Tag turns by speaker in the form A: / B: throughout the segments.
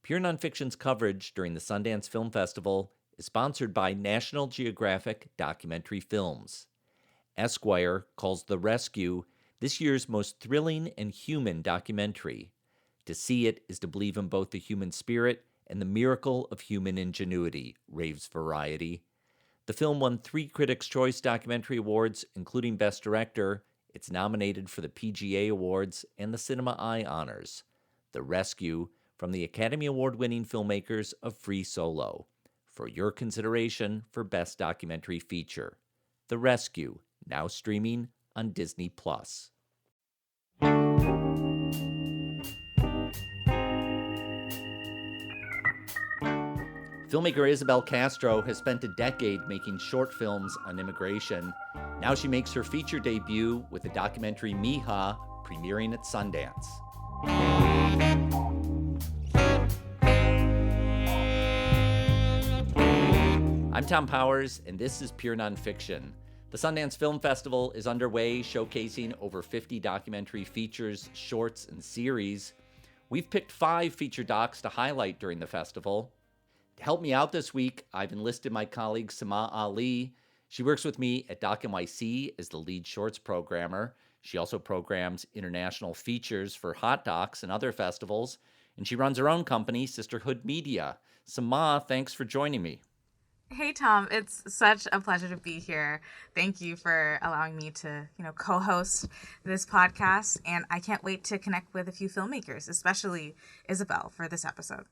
A: Pure Nonfiction's coverage during the Sundance Film Festival is sponsored by National Geographic Documentary Films. Esquire calls The Rescue this year's most thrilling and human documentary. To see it is to believe in both the human spirit and the miracle of human ingenuity, raves Variety. The film won 3 Critics' Choice Documentary Awards, including Best Director. It's nominated for the PGA Awards and the Cinema Eye Honors. The Rescue, from the Academy Award-winning filmmakers of Free Solo, for your consideration for Best Documentary Feature. The Rescue, now streaming on Disney+. Filmmaker Isabel Castro has spent a decade making short films on immigration. Now she makes her feature debut with the documentary Mija, premiering at Sundance. I'm Tom Powers, and this is Pure Nonfiction. The Sundance Film Festival is underway, showcasing over 50 documentary features, shorts, and series. We've picked 5 feature docs to highlight during the festival. To help me out this week, I've enlisted my colleague Sama Ali. She works with me at Doc NYC as the lead shorts programmer. She also programs international features for Hot Docs and other festivals, and she runs her own company, Sisterhood Media. Sama, thanks for joining me.
B: Hey, Tom, it's such a pleasure to be here. Thank you for allowing me to, co-host this podcast. And I can't wait to connect with a few filmmakers, especially Isabel, for this episode.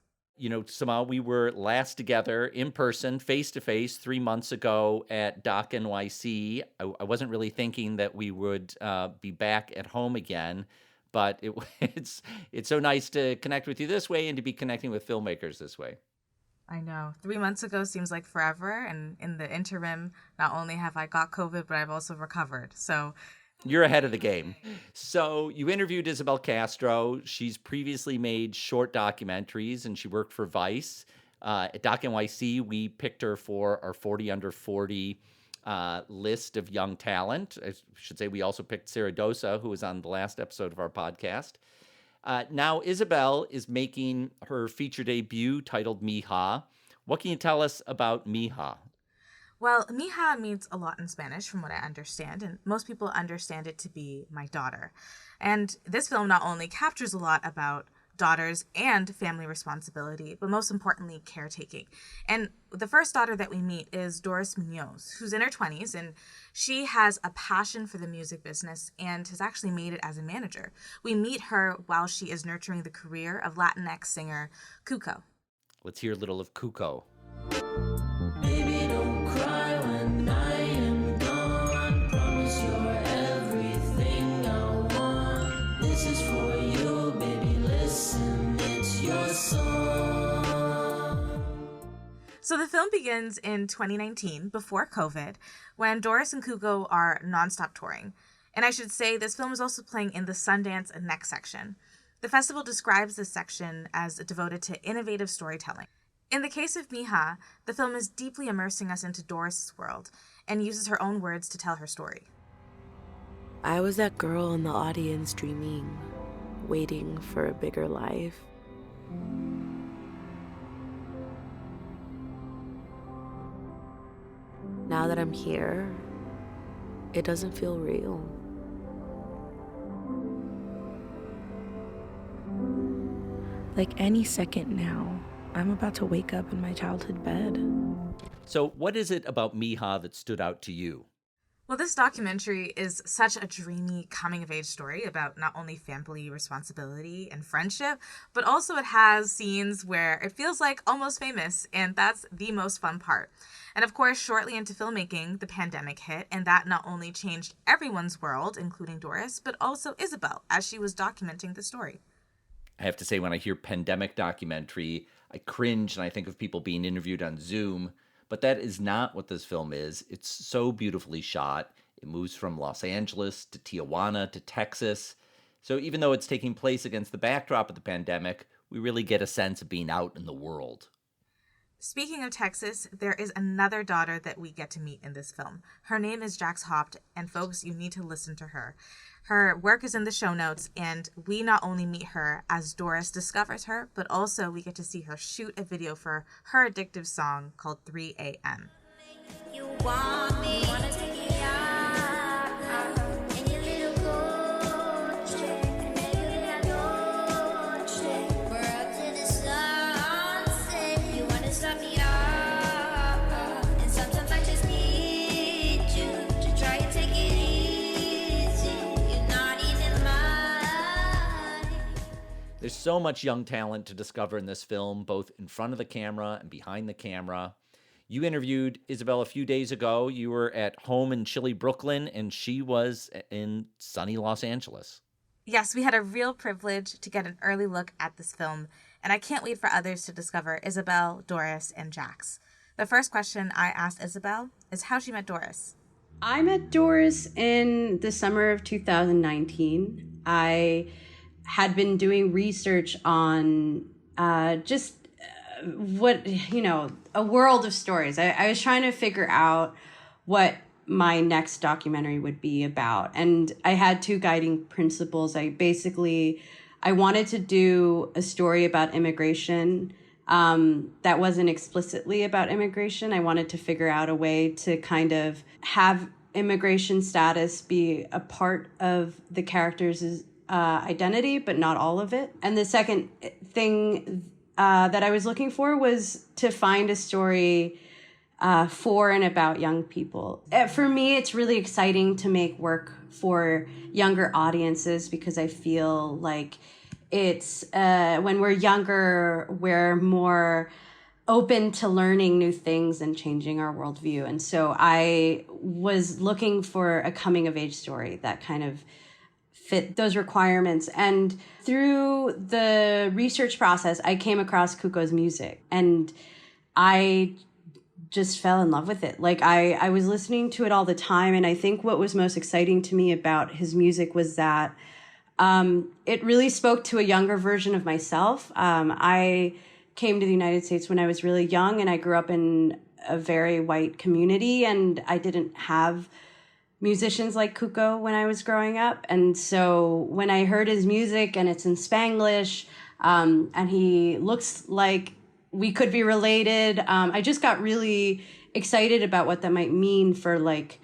A: Sama, we were last together in person, face-to-face, 3 months ago at Doc NYC. I wasn't really thinking that we would be back at home again, but it's so nice to connect with you this way and to be connecting with filmmakers this way.
B: I know. 3 months ago seems like forever. And in the interim, not only have I got COVID, but I've also recovered. So
A: you're ahead of the game. So you interviewed Isabel Castro. She's previously made short documentaries, and she worked for Vice. At Doc NYC, we picked her for our 40 Under 40 list of young talent. I should say we also picked Sarah Dosa, who was on the last episode of our podcast. Now, Isabel is making her feature debut titled Mija. What can you tell us about Mija?
B: Well, Mija means a lot in Spanish, from what I understand, and most people understand it to be my daughter. And this film not only captures a lot about daughters and family responsibility, but most importantly, caretaking. And the first daughter that we meet is Doris Munoz, who's in her 20s, and she has a passion for the music business and has actually made it as a manager. We meet her while she is nurturing the career of Latinx singer Cuco.
A: Let's hear a little of Cuco.
C: Baby, don't cry when I am gone. Promise you're everything I want. This is for you, baby, listen, it's your song.
B: So the film begins in 2019, before COVID, when Doris and Cuco are nonstop touring. And I should say this film is also playing in the Sundance and Next section. The festival describes this section as devoted to innovative storytelling. In the case of Mija, the film is deeply immersing us into Doris' world and uses her own words to tell her story.
D: I was that girl in the audience dreaming, waiting for a bigger life. Now that I'm here, it doesn't feel real. Like any second now, I'm about to wake up in my childhood bed.
A: So what is it about Mija that stood out to you?
B: Well, this documentary is such a dreamy coming-of-age story about not only family responsibility and friendship, but also it has scenes where it feels like Almost Famous, and that's the most fun part. And of course, shortly into filmmaking, the pandemic hit, and that not only changed everyone's world, including Doris, but also Isabel, as she was documenting the story.
A: I have to say, when I hear pandemic documentary, I cringe and I think of people being interviewed on Zoom, but that is not what this film is. It's so beautifully shot. It moves from Los Angeles to Tijuana to Texas. So even though it's taking place against the backdrop of the pandemic, we really get a sense of being out in the world.
B: Speaking of Texas, there is another daughter that we get to meet in this film. Her name is Jax Haupt, and folks, you need to listen to her. Her work is in the show notes, and we not only meet her as Doris discovers her, but also we get to see her shoot a video for her addictive song called 3 a.m.
E: You want me, wanna take me out in your little Gucci, Dolce. We're up to the sunset. You wanna stop me up, and sometimes I just need you to try and take it easy. You're not even mine.
A: There's so much young talent to discover in this film, both in front of the camera and behind the camera. You interviewed Isabel a few days ago. You were at home in chilly Brooklyn, and she was in sunny Los Angeles.
B: Yes, we had a real privilege to get an early look at this film, and I can't wait for others to discover Isabel, Doris, and Jax. The first question I asked Isabel is how she met Doris.
F: I met Doris in the summer of 2019. I had been doing research on a world of stories. I was trying to figure out what my next documentary would be about. And I had two guiding principles. I wanted to do a story about immigration that wasn't explicitly about immigration. I wanted to figure out a way to kind of have immigration status be a part of the character's identity, but not all of it. And the second thing that I was looking for was to find a story for and about young people. For me, it's really exciting to make work for younger audiences because I feel like it's when we're younger, we're more open to learning new things and changing our worldview. And so I was looking for a coming of age story that kind of fit those requirements. And through the research process, I came across Kuko's music and I just fell in love with it. Like I was listening to it all the time. And I think what was most exciting to me about his music was that it really spoke to a younger version of myself. I came to the United States when I was really young and I grew up in a very white community and I didn't have musicians like Kuko when I was growing up. And so when I heard his music and it's in Spanglish, and he looks like we could be related, I just got really excited about what that might mean for like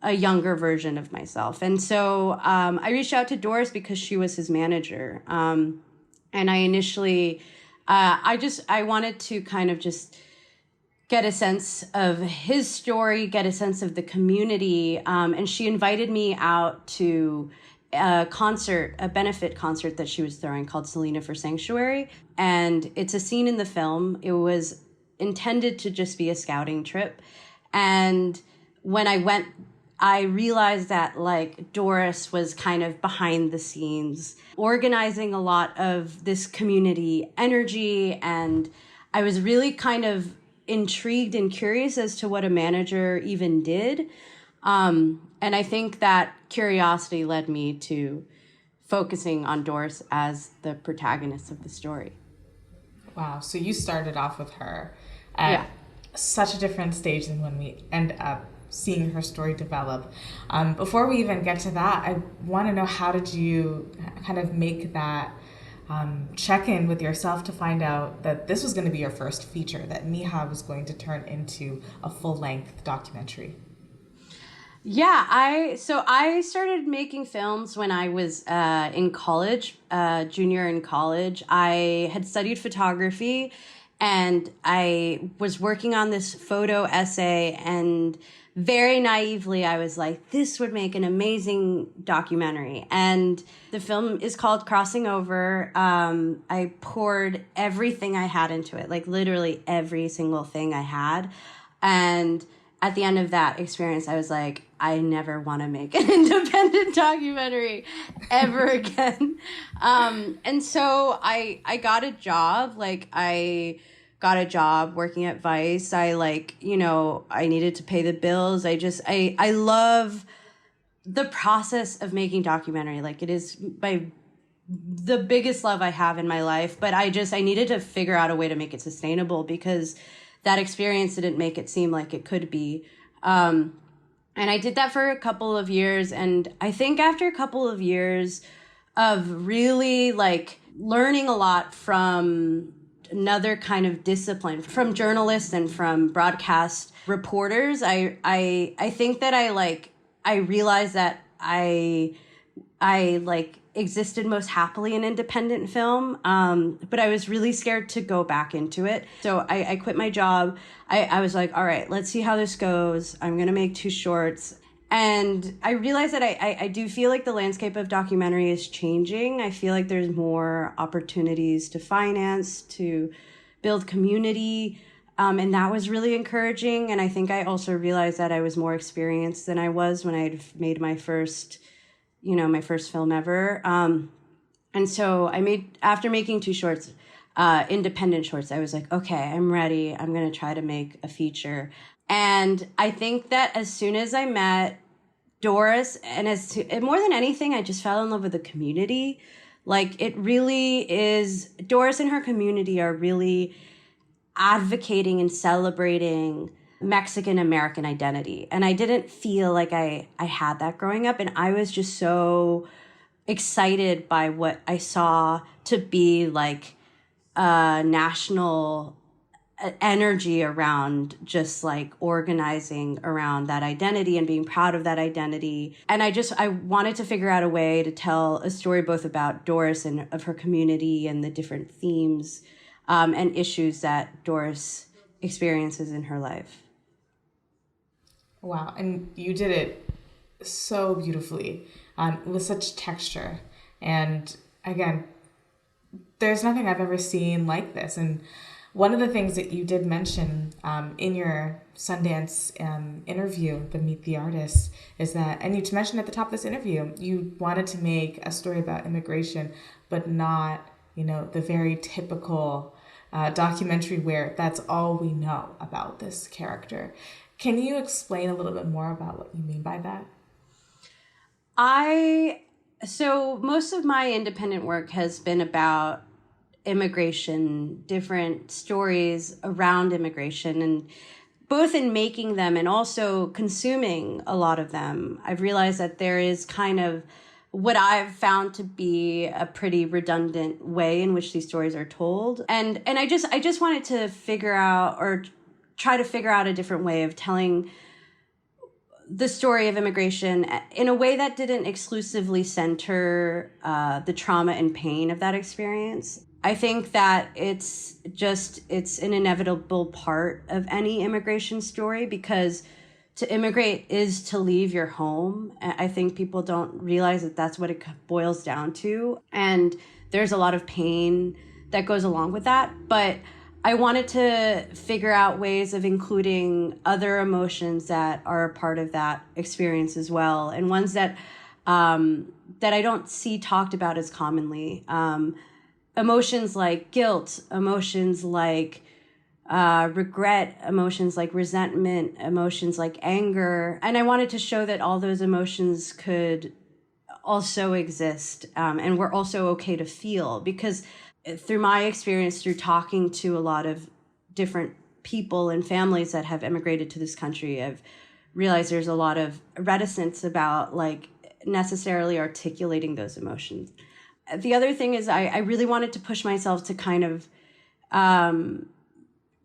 F: a younger version of myself. And so I reached out to Doris because she was his manager. And I initially, I wanted to kind of just get a sense of his story, get a sense of the community. And she invited me out to a benefit concert that she was throwing called Selena for Sanctuary. And it's a scene in the film. It was intended to just be a scouting trip. And when I went, I realized that like Doris was kind of behind the scenes, organizing a lot of this community energy. And I was really kind of intrigued and curious as to what a manager even did. And I think that curiosity led me to focusing on Doris as the protagonist of the story.
G: Wow. So you started off with her at such a different stage than when we end up seeing her story develop. Before we even get to that, I want to know, how did you kind of make that check in with yourself to find out that this was going to be your first feature, that Mija was going to turn into a full-length documentary?
F: Yeah, I started making films when I was in college, junior in college. I had studied photography and I was working on this photo essay, and very naively, I was like, this would make an amazing documentary. And the film is called Crossing Over. I poured everything I had into it, like literally every single thing I had. And at the end of that experience, I was like, I never want to make an independent documentary ever again. And so I got a job. I got a job working at Vice. I needed to pay the bills. I love the process of making documentary. Like, it is the biggest love I have in my life, but I needed to figure out a way to make it sustainable, because that experience didn't make it seem like it could be. And I did that for a couple of years. And I think after a couple of years of really like learning a lot from another kind of discipline, from journalists and from broadcast reporters, I think that I realized that I like existed most happily in independent film, but I was really scared to go back into it. So I quit my job. I was like, all right, let's see how this goes. I'm going to make 2 shorts. And I realized that I do feel like the landscape of documentary is changing. I feel like there's more opportunities to finance, to build community. And that was really encouraging. And I think I also realized that I was more experienced than I was when I had made my first film ever. And so after making 2 shorts, independent shorts, I was like, okay, I'm ready. I'm going to try to make a feature. And I think that as soon as I met Doris, and more than anything, I just fell in love with the community. Like, it really is, Doris and her community are really advocating and celebrating Mexican American identity. And I didn't feel like I had that growing up. And I was just so excited by what I saw to be like a national energy around just like organizing around that identity and being proud of that identity. And I wanted to figure out a way to tell a story both about Doris and of her community and the different themes and issues that Doris experiences in her life.
G: Wow, and you did it so beautifully, with such texture. And again, there's nothing I've ever seen like this. And one of the things that you did mention in your Sundance interview, the Meet the Artist, is that, and you mentioned at the top of this interview, you wanted to make a story about immigration, but not, the very typical documentary where that's all we know about this character. Can you explain a little bit more about what you mean by that?
F: So most of my independent work has been about immigration, different stories around immigration, and both in making them and also consuming a lot of them, I've realized that there is kind of what I've found to be a pretty redundant way in which these stories are told. And I just wanted to figure out, or try to figure out, a different way of telling the story of immigration in a way that didn't exclusively center the trauma and pain of that experience. I think that it's an inevitable part of any immigration story, because to immigrate is to leave your home. I think people don't realize that that's what it boils down to. And there's a lot of pain that goes along with that. But I wanted to figure out ways of including other emotions that are a part of that experience as well, and ones that I don't see talked about as commonly. Emotions like guilt, emotions like regret, emotions like resentment, emotions like anger. And I wanted to show that all those emotions could also exist, and were also okay to feel, because through my experience, through talking to a lot of different people and families that have immigrated to this country, I've realized there's a lot of reticence about like necessarily articulating those emotions. The other thing is I really wanted to push myself to kind of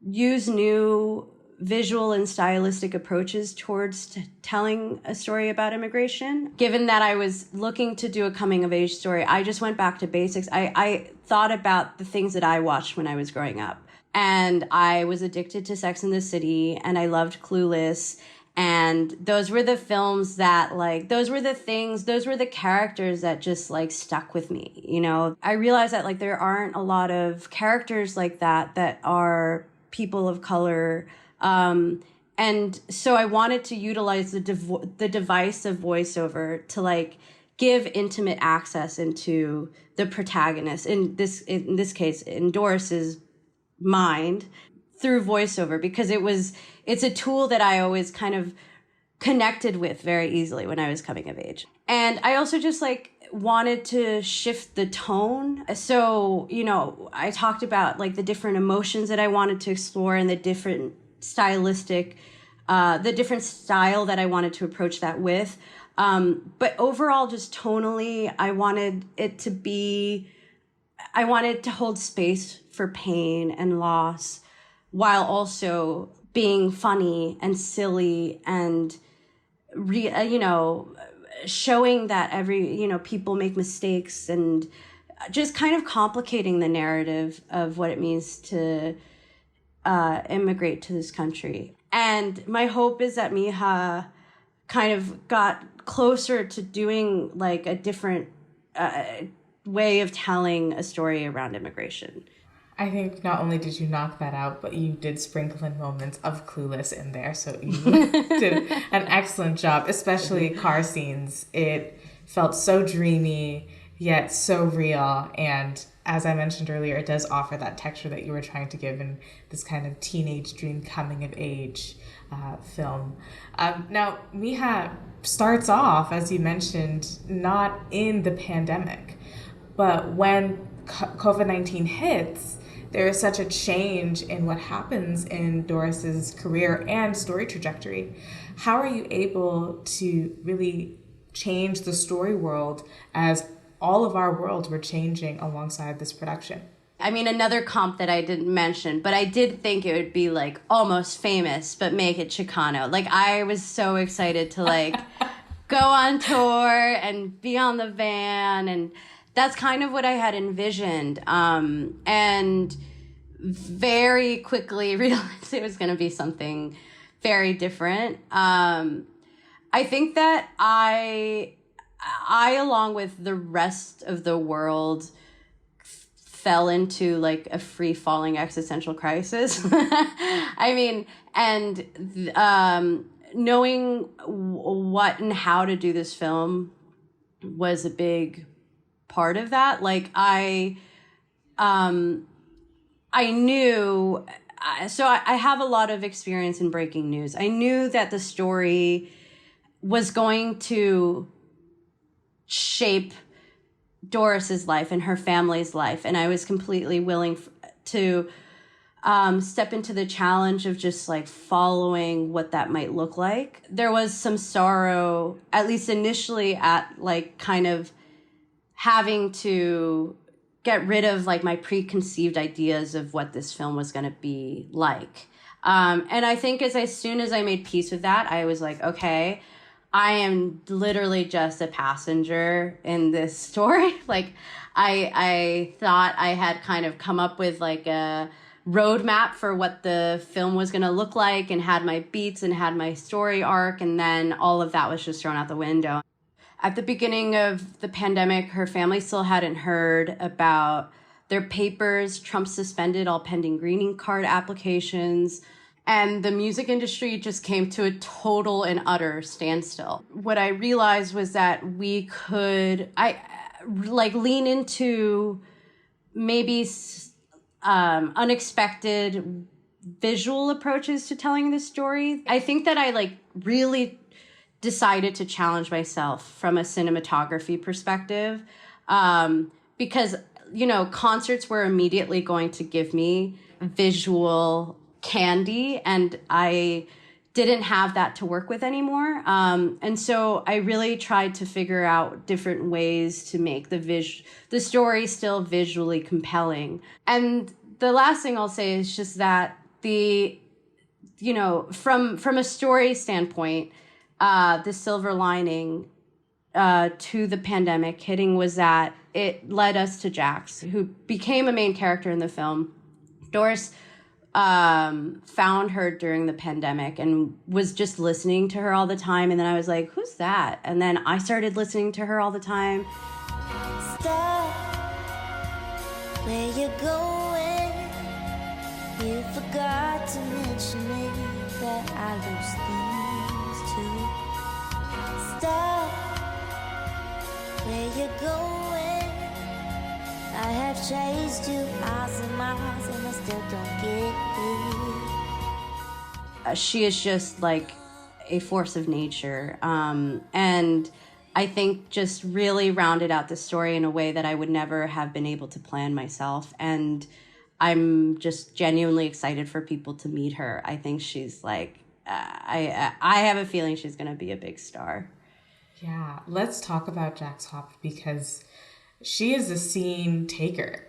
F: use new visual and stylistic approaches towards telling a story about immigration. Given that I was looking to do a coming of age story, I just went back to basics. I thought about the things that I watched when I was growing up. And I was addicted to Sex and the City, and I loved Clueless. And those were the films that those were the characters that just stuck with me. I realized that there aren't a lot of characters like that are people of color. And so I wanted to utilize the device of voiceover to give intimate access into the protagonist, in this case, in Doris's mind, through voiceover, because it's a tool that I always kind of connected with very easily when I was coming of age. And I also just wanted to shift the tone. So, I talked about like the different emotions that I wanted to explore and the different the different style that I wanted to approach that with. But overall, just tonally, I wanted to hold space for pain and loss while also being funny and silly and, showing that people make mistakes and just kind of complicating the narrative of what it means to immigrate to this country. And my hope is that Mija kind of got closer to doing like a different way of telling a story around immigration.
G: I think not only did you knock that out, but you did sprinkle in moments of Clueless in there. So you did an excellent job, especially car scenes. It felt so dreamy, yet so real. And as I mentioned earlier, it does offer that texture that you were trying to give in this kind of teenage dream coming of age film. Now, Mija starts off, as you mentioned, not in the pandemic, but when COVID-19 hits, there is such a change in what happens in Doris's career and story trajectory. How are you able to really change the story world as all of our worlds were changing alongside this production?
F: I mean, another comp that I didn't mention, but I did think it would be like Almost Famous, but make it Chicano. Like, I was so excited to like go on tour and be on the van, and that's kind of what I had envisioned. And very quickly realized it was going to be something very different. I think that I, along with the rest of the world, fell into like a free-falling existential crisis. I mean, and knowing what and how to do this film was a big part of that. Like I knew, so I have a lot of experience in breaking news. I knew that the story was going to shape Doris's life and her family's life, and I was completely willing to step into the challenge of just like following what that might look like. There was some sorrow, at least initially, at like kind of having to get rid of like my preconceived ideas of what this film was going to be like. And I think as soon as I made peace with that, I was like, okay, I am literally just a passenger in this story. Like I thought I had kind of come up with like a roadmap for what the film was going to look like and had my beats and had my story arc. And then all of that was just thrown out the window. At the beginning of the pandemic, her family still hadn't heard about their papers. Trump suspended all pending green card applications. And the music industry just came to a total and utter standstill. What I realized was that we could, lean into maybe unexpected visual approaches to telling this story. I think that I really decided to challenge myself from a cinematography perspective, because, concerts were immediately going to give me visual candy, and I didn't have that to work with anymore. And so I really tried to figure out different ways to make the story still visually compelling. And the last thing I'll say is just that from a story standpoint, the silver lining to the pandemic hitting was that it led us to Jax, who became a main character in the film. Doris found her during the pandemic and was just listening to her all the time. And then I was like, who's that? And then I started listening to her all the time.
E: Stop where you're going. You forgot to mention me that I lose things too. Stop where you're going. I have chased you miles and miles and I still don't get you.
F: She is just like a force of nature. And I think just really rounded out the story in a way that I would never have been able to plan myself. And I'm just genuinely excited for people to meet her. I think she's like, I have a feeling she's going to be a big star.
G: Yeah, let's talk about Jax Hopp because she is a scene taker.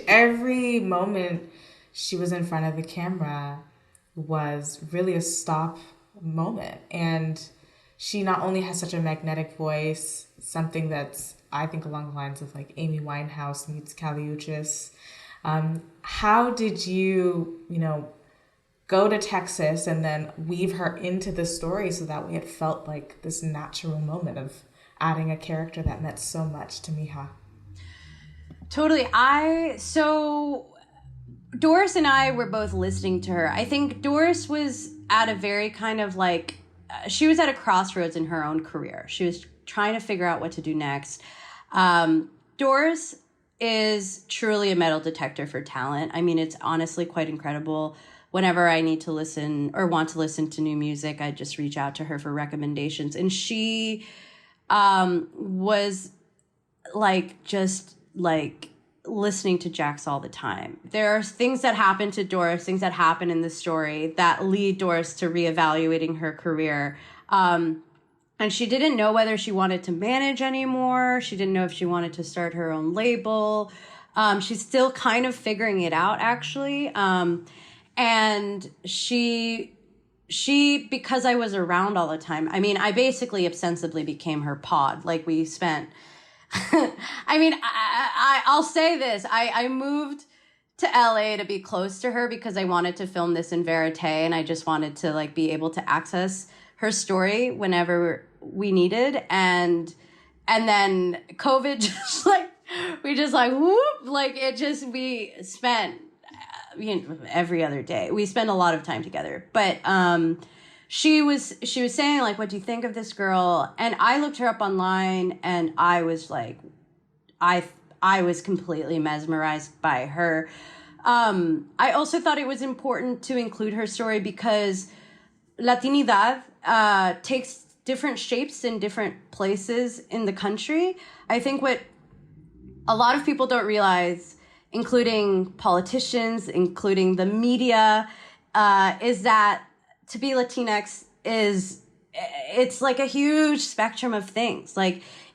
G: Every moment she was in front of the camera was really a stop moment. And she not only has such a magnetic voice, something that's, I think, along the lines of like Amy Winehouse meets Kali Uchis. How did you, go to Texas and then weave her into the story so that way it felt like this natural moment of adding a character that meant so much to Mija?
F: Totally. So Doris and I were both listening to her. I think Doris was at a very kind of like, she was at a crossroads in her own career. She was trying to figure out what to do next. Doris is truly a metal detector for talent. I mean, it's honestly quite incredible. Whenever I need to listen or want to listen to new music, I just reach out to her for recommendations. And she was just listening to Jax all the time. There are things that happen to Doris, things that happen in the story that lead Doris to reevaluating her career. And she didn't know whether she wanted to manage anymore. She didn't know if she wanted to start her own label. She's still kind of figuring it out, actually. And she, because I was around all the time, I mean, I basically ostensibly became her pod. Like we spent, I mean, I'll say this. I moved to LA to be close to her because I wanted to film this in verite, and I just wanted to be able to access her story whenever we needed. And then COVID just we spent, every other day. We spend a lot of time together. But she was saying, what do you think of this girl? And I looked her up online, and I was I was completely mesmerized by her. I also thought it was important to include her story because Latinidad takes different shapes in different places in the country. I think what a lot of people don't realize, including politicians, including the media, is that to be Latinx it's like a huge spectrum of things.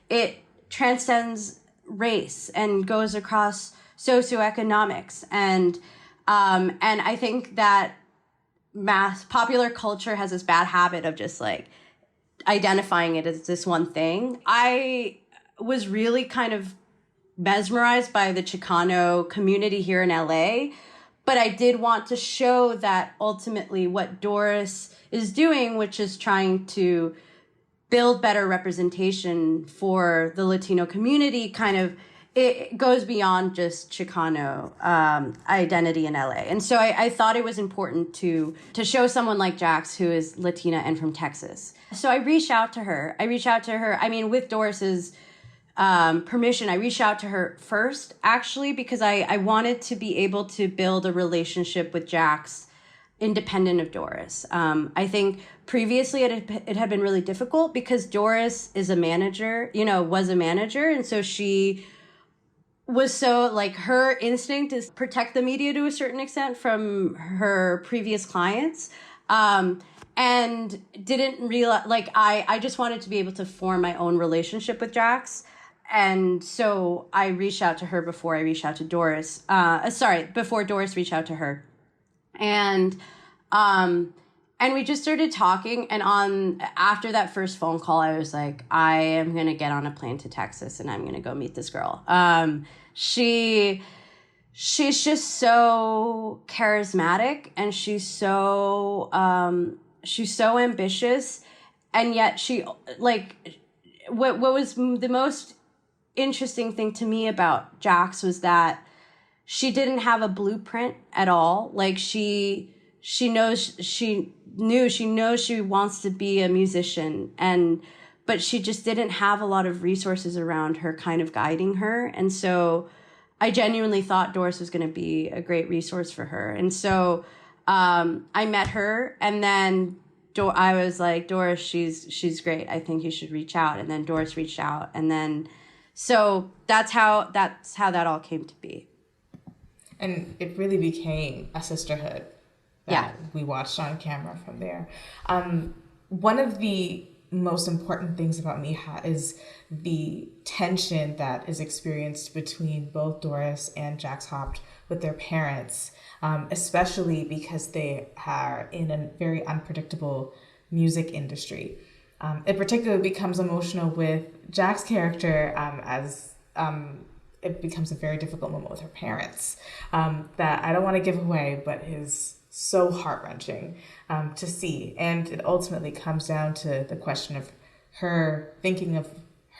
F: It transcends race and goes across socioeconomics. And I think that popular culture has this bad habit of just identifying it as this one thing. I was really kind of mesmerized by the Chicano community here in LA, but I did want to show that ultimately what Doris is doing, which is trying to build better representation for the Latino community, it goes beyond just Chicano identity in LA. And so I thought it was important to show someone like Jax, who is Latina and from Texas. So I reached out to her. I mean, with Doris's permission, I reached out to her first, actually, because I wanted to be able to build a relationship with Jax independent of Doris. I think previously it had been really difficult because Doris is a manager, was a manager. And so she was so her instinct is protect the media to a certain extent from her previous clients. And didn't realize, I just wanted to be able to form my own relationship with Jax. And so I reached out to her before I reached out to Doris. Before Doris reached out to her. And we just started talking. And after that first phone call, I was like, I am going to get on a plane to Texas and I'm going to go meet this girl. She's just so charismatic, and she's so ambitious. And yet what was the most interesting thing to me about Jax was that she didn't have a blueprint at all. She knows she wants to be a musician, but she just didn't have a lot of resources around her kind of guiding her. And so I genuinely thought Doris was going to be a great resource for her. And so I met her, and then I was like, Doris, she's great. I think you should reach out. And then Doris reached out, and then so that's how that all came to be.
G: And it really became a sisterhood that we watched on camera from there. One of the most important things about Mija is the tension that is experienced between both Doris and Jax Haupt with their parents, especially because they are in a very unpredictable music industry. It particularly becomes emotional with Jack's character as it becomes a very difficult moment with her parents that I don't want to give away, but is so heart-wrenching to see. And it ultimately comes down to the question of her thinking of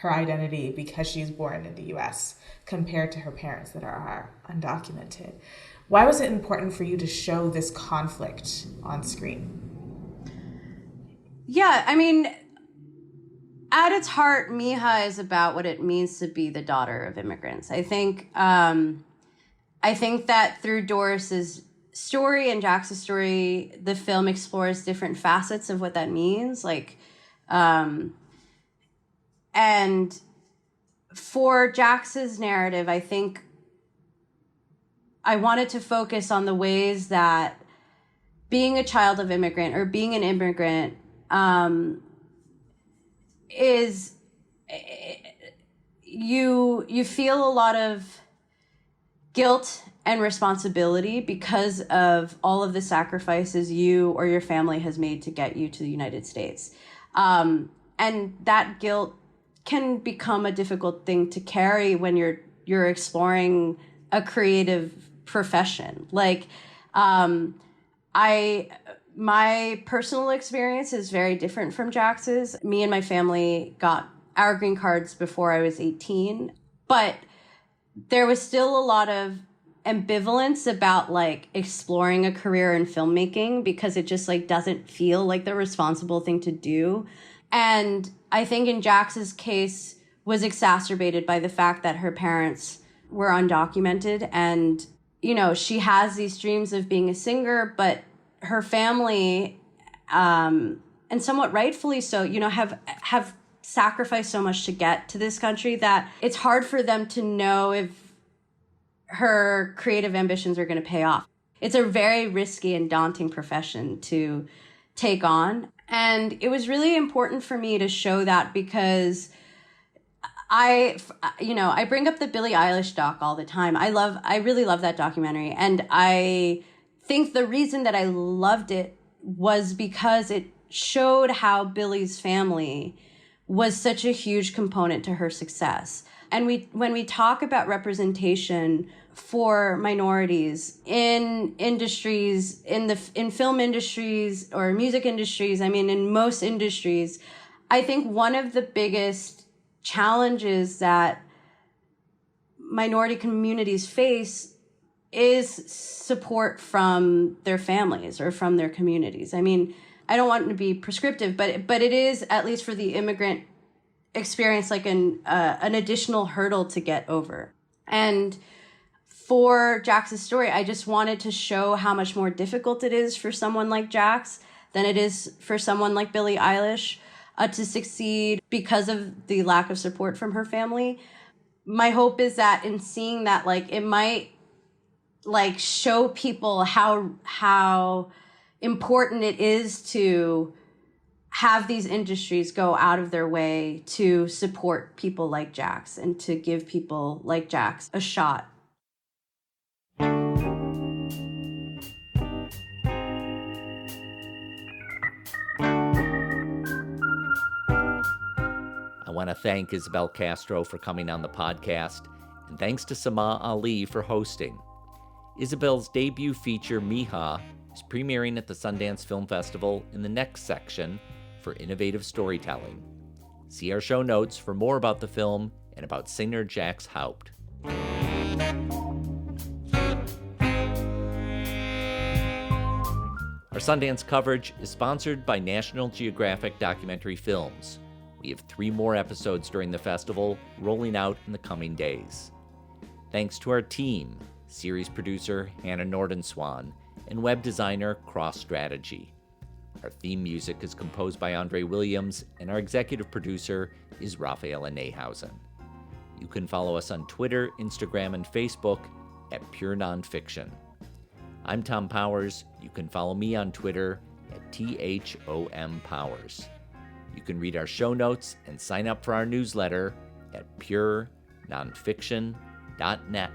G: her identity because she's born in the US compared to her parents that are undocumented. Why was it important for you to show this conflict on screen?
F: Yeah, I mean, at its heart, Mija is about what it means to be the daughter of immigrants. I think that through Doris's story and Jax's story, the film explores different facets of what that means. And for Jax's narrative, I think I wanted to focus on the ways that being a child of immigrant or being an immigrant is you feel a lot of guilt and responsibility because of all of the sacrifices you or your family has made to get you to the United States. And that guilt can become a difficult thing to carry when you're exploring a creative profession. My personal experience is very different from Jax's. Me and my family got our green cards before I was 18, but there was still a lot of ambivalence about exploring a career in filmmaking because it just doesn't feel like the responsible thing to do. And I think in Jax's case was exacerbated by the fact that her parents were undocumented, and she has these dreams of being a singer, but her family, and somewhat rightfully so, have sacrificed so much to get to this country that it's hard for them to know if her creative ambitions are going to pay off. It's a very risky and daunting profession to take on. And it was really important for me to show that because I bring up the Billie Eilish doc all the time. I really love that documentary. And I think the reason that I loved it was because it showed how Billie's family was such a huge component to her success. And when we talk about representation for minorities in industries, in film industries or music industries, in most industries, I think one of the biggest challenges that minority communities face is support from their families or from their communities. I don't want to be prescriptive, but it is, at least for the immigrant experience, an additional hurdle to get over. And for Jax's story, I just wanted to show how much more difficult it is for someone like Jax than it is for someone like Billie Eilish to succeed because of the lack of support from her family. My hope is that in seeing that, it might show people how important it is to have these industries go out of their way to support people like Jax and to give people like Jax a shot.
A: I want to thank Isabel Castro for coming on the podcast, and thanks to Sama Ali for hosting. Isabel's debut feature, Mija, is premiering at the Sundance Film Festival in the next section for innovative storytelling. See our show notes for more about the film and about singer Jax Haupt. Our Sundance coverage is sponsored by National Geographic Documentary Films. We have 3 more episodes during the festival rolling out in the coming days. Thanks to our team, series producer Hannah Nordenswan and web designer Cross Strategy. Our theme music is composed by Andre Williams, and our executive producer is Rafaela Nehausen. You can follow us on Twitter, Instagram, and Facebook at Pure Nonfiction. I'm Tom Powers. You can follow me on Twitter at THOM Powers. You can read our show notes and sign up for our newsletter at purenonfiction.net.